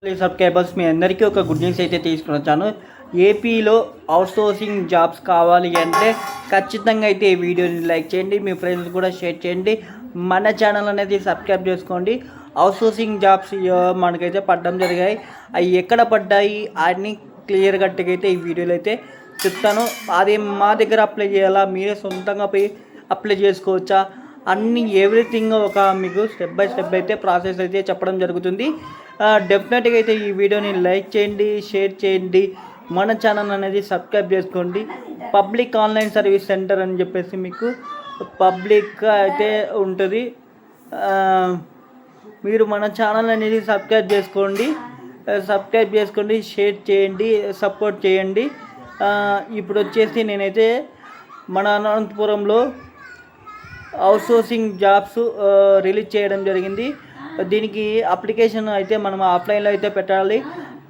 Subscribers మీ అందరికీ ఒక good news అయితే తీసుకుని వచ్చాను. ఏపీలో అవుట్సోర్సింగ్ జాబ్స్ కావాలి అంటే ఖచ్చితంగా అయితే ఈ వీడియోని లైక్ చేయండి, మీ ఫ్రెండ్స్ కూడా షేర్ చేయండి, మన ఛానల్ అనేది సబ్స్క్రైబ్ చేసుకోండి. అవుట్సోర్సింగ్ జాబ్స్ మనకైతే పడడం జరిగాయి. అవి ఎక్కడ పడ్డాయి అన్నీ క్లియర్ కట్గా అయితే ఈ వీడియోలో అయితే చెప్తాను. అది మా దగ్గర అప్లై చేయాలా, మీరే సొంతంగా పోయి అప్లై చేసుకోవచ్చా, అన్ని ఎవ్రీథింగ్ ఒక మీకు స్టెప్ బై స్టెప్ అయితే ప్రాసెస్ అయితే చెప్పడం జరుగుతుంది. డెఫినెట్గా అయితే ఈ వీడియోని లైక్ చేయండి, షేర్ చేయండి, మన ఛానల్ అనేది సబ్స్క్రైబ్ చేసుకోండి. పబ్లిక్ ఆన్లైన్ సర్వీస్ సెంటర్ అని చెప్పేసి మీకు పబ్లిక్ అయితే ఉంటుంది. మీరు మన ఛానల్ అనేది సబ్స్క్రైబ్ చేసుకోండి, షేర్ చేయండి, సపోర్ట్ చేయండి. ఇప్పుడు వచ్చేసి నేనైతే మన అనంతపురంలో అవుట్సోర్సింగ్ జాబ్స్ రిలీజ్ చేయడం జరిగింది. దీనికి అప్లికేషన్ అయితే మనం ఆఫ్లైన్లో అయితే పెట్టాలి.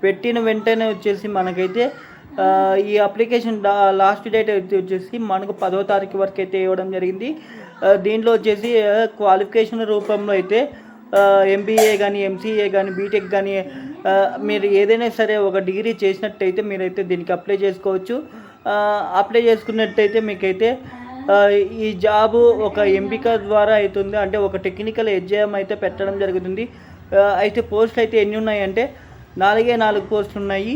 పెట్టిన వెంటనే వచ్చేసి మనకైతే ఈ అప్లికేషన్ లాస్ట్ డేట్ అయితే వచ్చేసి మనకు 10వ తారీఖు వరకు అయితే ఇవ్వడం జరిగింది. దీంట్లో వచ్చేసి క్వాలిఫికేషన్ రూపంలో అయితే ఎంబీఏ కానీ, ఎంసీఏ కానీ, బీటెక్ కానీ మీరు ఏదైనా సరే ఒక డిగ్రీ చేసినట్టయితే మీరైతే దీనికి అప్లై చేసుకోవచ్చు. అప్లై చేసుకున్నట్టయితే మీకైతే ఈ జాబు ఒక ఎంపిక ద్వారా అవుతుంది. అంటే ఒక టెక్నికల్ ఎగ్జామ్ అయితే పెట్టడం జరుగుతుంది. అయితే పోస్టులు అయితే ఎన్ని ఉన్నాయంటే 4 పోస్టులు ఉన్నాయి.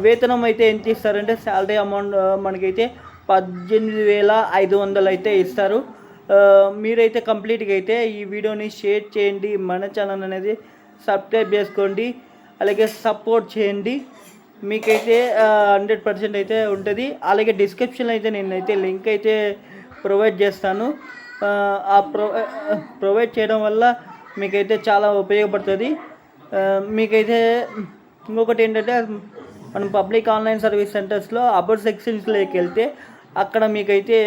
వేతనం అయితే ఎంత ఇస్తారంటే శాలరీ అమౌంట్ మనకైతే 18,500 అయితే ఇస్తారు. మీరైతే కంప్లీట్గా అయితే ఈ వీడియోని షేర్ చేయండి, మన ఛానల్ అనేది సబ్స్క్రైబ్ చేసుకోండి, అలాగే సపోర్ట్ చేయండి. మీకైతే 100% అయితే ఉంటుంది. అలాగే డిస్క్రిప్షన్లో అయితే నేనైతే లింక్ అయితే ప్రొవైడ్ చేస్తాను. ప్రొవైడ్ చేయడం వల్ల మీకైతే చాలా ఉపయోగపడుతుంది. మీకైతే ఇంకొకటి ఏంటంటే మనం పబ్లిక్ ఆన్లైన్ సర్వీస్ సెంటర్స్లో అబౌట్ సెక్షన్స్లోకి వెళ్తే అక్కడ మీకైతే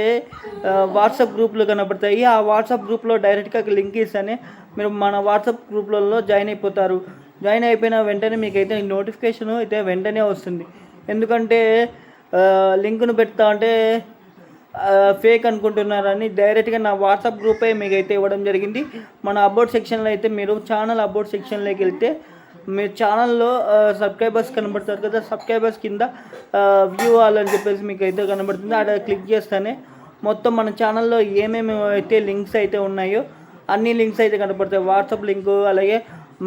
వాట్సాప్ గ్రూప్లు కనబడతాయి. ఆ వాట్సాప్ గ్రూప్లో డైరెక్ట్గా లింక్ ఇస్తానే మీరు మన వాట్సాప్ గ్రూప్లలో జాయిన్ అయిపోతారు. జాయిన్ అయిపోయిన వెంటనే మీకైతే నోటిఫికేషన్ అయితే వెంటనే వస్తుంది. ఎందుకంటే లింకును పెడతా అంటే ఫేక్ అనుకుంటున్నారని డైరెక్ట్గా నా వాట్సాప్ గ్రూపే మీకైతే ఇవ్వడం జరిగింది. మన అబౌట్ సెక్షన్లో అయితే మీరు ఛానల్ అబౌట్ సెక్షన్లోకి వెళ్తే మీ ఛానల్లో సబ్స్క్రైబర్స్ కనబడతారు కదా, సబ్స్క్రైబర్స్ కింద వ్యూ ఆల్ అని చెప్పేసి మీకు అయితే కనబడుతుంది. అక్కడ క్లిక్ చేస్తేనే మొత్తం మన ఛానల్లో ఏమేమి అయితే లింక్స్ అయితే ఉన్నాయో అన్ని లింక్స్ అయితే కనబడతాయి. వాట్సాప్ లింకు, అలాగే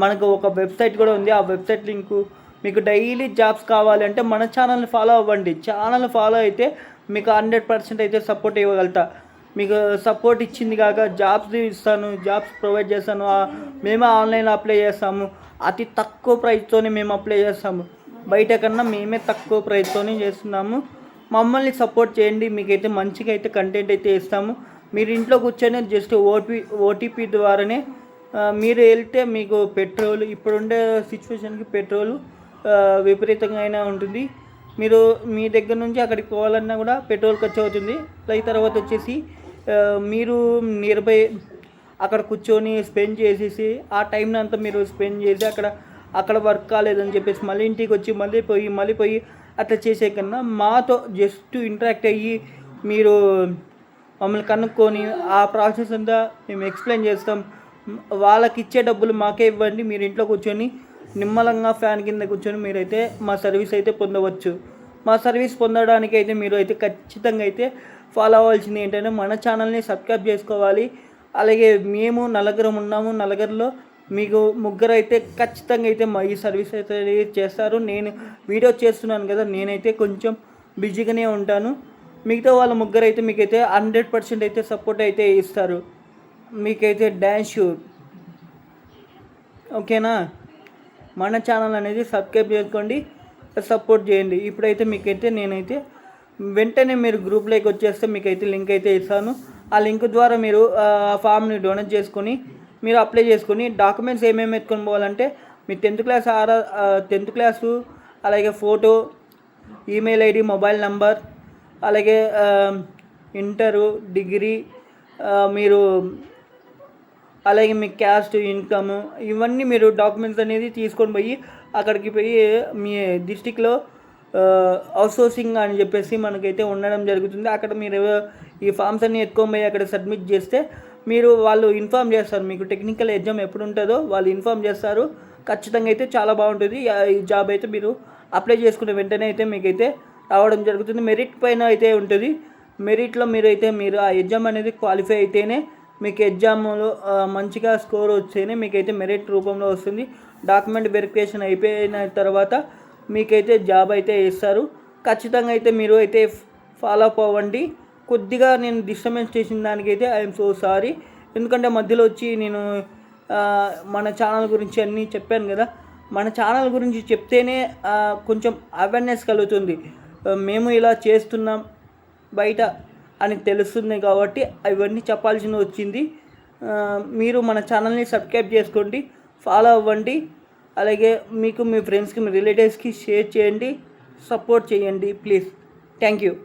మనకు ఒక వెబ్సైట్ కూడా ఉంది. ఆ వెబ్సైట్ లింకు మీకు డైలీ జాబ్స్ కావాలంటే మన ఛానల్ని ఫాలో అవ్వండి. ఛానల్ ఫాలో అయితే మీకు 100% అయితే సపోర్ట్ ఇవ్వగలుగుతా. మీకు సపోర్ట్ ఇచ్చింది కాక జాబ్స్ ఇస్తాను, జాబ్స్ ప్రొవైడ్ చేస్తాను. మేమే ఆన్లైన్లో అప్లై చేస్తాము. అతి తక్కువ ప్రైస్తోనే మేము అప్లై చేస్తాము. బయట కన్నా మేమే తక్కువ ప్రైస్తోనే చేస్తున్నాము. మమ్మల్ని సపోర్ట్ చేయండి. మీకైతే మంచిగా అయితే కంటెంట్ అయితే ఇస్తాము. మీరు ఇంట్లో కూర్చొని జస్ట్ ఓటీపీ ద్వారానే మీరు వెళ్తే మీకు పెట్రోల్ ఇప్పుడుండే సిచ్యువేషన్కి పెట్రోల్ విపరీతంగా అయినా ఉంటుంది. మీరు మీ దగ్గర నుంచి అక్కడికి పోవాలన్నా కూడా పెట్రోల్ ఖర్చు అవుతుంది. తర్వాత వచ్చేసి మీరు నియర్ బై అక్కడ కూర్చొని స్పెండ్ చేసేసి ఆ టైంని అంతా మీరు స్పెండ్ చేసి అక్కడ వర్క్ కాలేదని చెప్పేసి మళ్ళీ ఇంటికి వచ్చి మళ్ళీ పోయి అట్లా చేసే కన్నా మాతో జస్ట్ ఇంటరాక్ట్ అయ్యి మీరు మమ్మల్ని కనుక్కొని ఆ ప్రాసెస్ అంతా మేము ఎక్స్ప్లెయిన్ చేస్తాం. వాళ్ళకి ఇచ్చే డబ్బులు మాకే ఇవ్వండి. మీరు ఇంట్లో కూర్చొని నిమ్మలంగా ఫ్యాన్ కింద కూర్చొని మీరైతే మా సర్వీస్ అయితే పొందవచ్చు. మా సర్వీస్ పొందడానికి అయితే మీరు అయితే ఖచ్చితంగా అయితే ఫాలో అవ్వాల్సింది ఏంటంటే మన ఛానల్ని సబ్స్క్రైబ్ చేసుకోవాలి. అలాగే మేము నలుగురం ఉన్నాము. నలుగురిలో మీకు ముగ్గురు అయితే ఖచ్చితంగా అయితే మా ఈ సర్వీస్ అయితే చేస్తారు. నేను వీడియో చేస్తున్నాను కదా, నేనైతే కొంచెం బిజీగానే ఉంటాను. మిగతా వాళ్ళ ముగ్గురు అయితే మీకైతే 100% అయితే సపోర్ట్ అయితే ఇస్తారు. మీకైతే డాన్స్ షూర్ ఓకేనా. మన ఛానల్ అనేది సబ్స్క్రైబ్ చేసుకోండి, సపోర్ట్ చేయండి. ఇప్పుడైతే మీకైతే నేనైతే వెంటనే మీరు గ్రూప్లోకి వచ్చేస్తే మీకైతే లింక్ అయితే ఇస్తాను. ఆ లింక్ ద్వారా మీరు ఫామ్ని డౌన్లోడ్ చేసుకొని మీరు అప్లై చేసుకొని డాక్యుమెంట్స్ ఏమేమి ఎత్తుకొని పోవాలంటే మీ 10th క్లాసు, అలాగే photo, email ID, mobile number, అలాగే ఇంటరు, డిగ్రీ, మీరు అలాగే మీ క్యాస్ట్, ఇన్కమ్, ఇవన్నీ మీరు డాక్యుమెంట్స్ అనేది తీసుకొని పోయి అక్కడికి పోయి మీ డిస్టిక్లో అవుట్సోర్సింగ్ అని చెప్పేసి మనకైతే ఉండడం జరుగుతుంది. అక్కడ మీరు ఈ ఫామ్స్ అన్నీ ఎత్తుకొని పోయి అక్కడ సబ్మిట్ చేస్తే మీరు వాళ్ళు ఇన్ఫామ్ చేస్తారు. మీకు టెక్నికల్ ఎగ్జామ్ ఎప్పుడు ఉంటుందో వాళ్ళు ఇన్ఫామ్ చేస్తారు. ఖచ్చితంగా అయితే చాలా బాగుంటుంది. ఈ జాబ్ అయితే మీరు అప్లై చేసుకున్న వెంటనే అయితే మీకైతే రావడం జరుగుతుంది. మెరిట్ పైన అయితే ఉంటుంది. మెరిట్లో మీరు ఆ ఎగ్జామ్ అనేది క్వాలిఫై అయితేనే మీకు ఎగ్జామ్లో మంచిగా స్కోర్ వస్తేనే మీకైతే మెరిట్ రూపంలో వస్తుంది. డాక్యుమెంట్ వెరిఫికేషన్ అయిపోయిన తర్వాత మీకైతే జాబ్ అయితే ఇస్తారు. ఖచ్చితంగా అయితే మీరు అయితే ఫాలో అప్ అవ్వండి. కొద్దిగా నేను డిస్టర్బెన్స్ చేసిన దానికైతే ఐఎమ్ సో సారీ. ఎందుకంటే మధ్యలో వచ్చి నేను మన ఛానల్ గురించి అన్నీ చెప్పాను కదా. మన ఛానల్ గురించి చెప్తేనే కొంచెం అవేర్నెస్ కలుగుతుంది. మేము ఇలా చేస్తున్నాం బయట అని తెలుస్తుంది కాబట్టి అవన్నీ చెప్పాల్సి వచ్చింది. మీరు మన ఛానల్ని సబ్స్క్రైబ్ చేసుకోండి, ఫాలో అవ్వండి. అలాగే మీకు మీ ఫ్రెండ్స్కి మీ రిలేటివ్స్కి షేర్ చేయండి, సపోర్ట్ చేయండి ప్లీజ్. Thank you.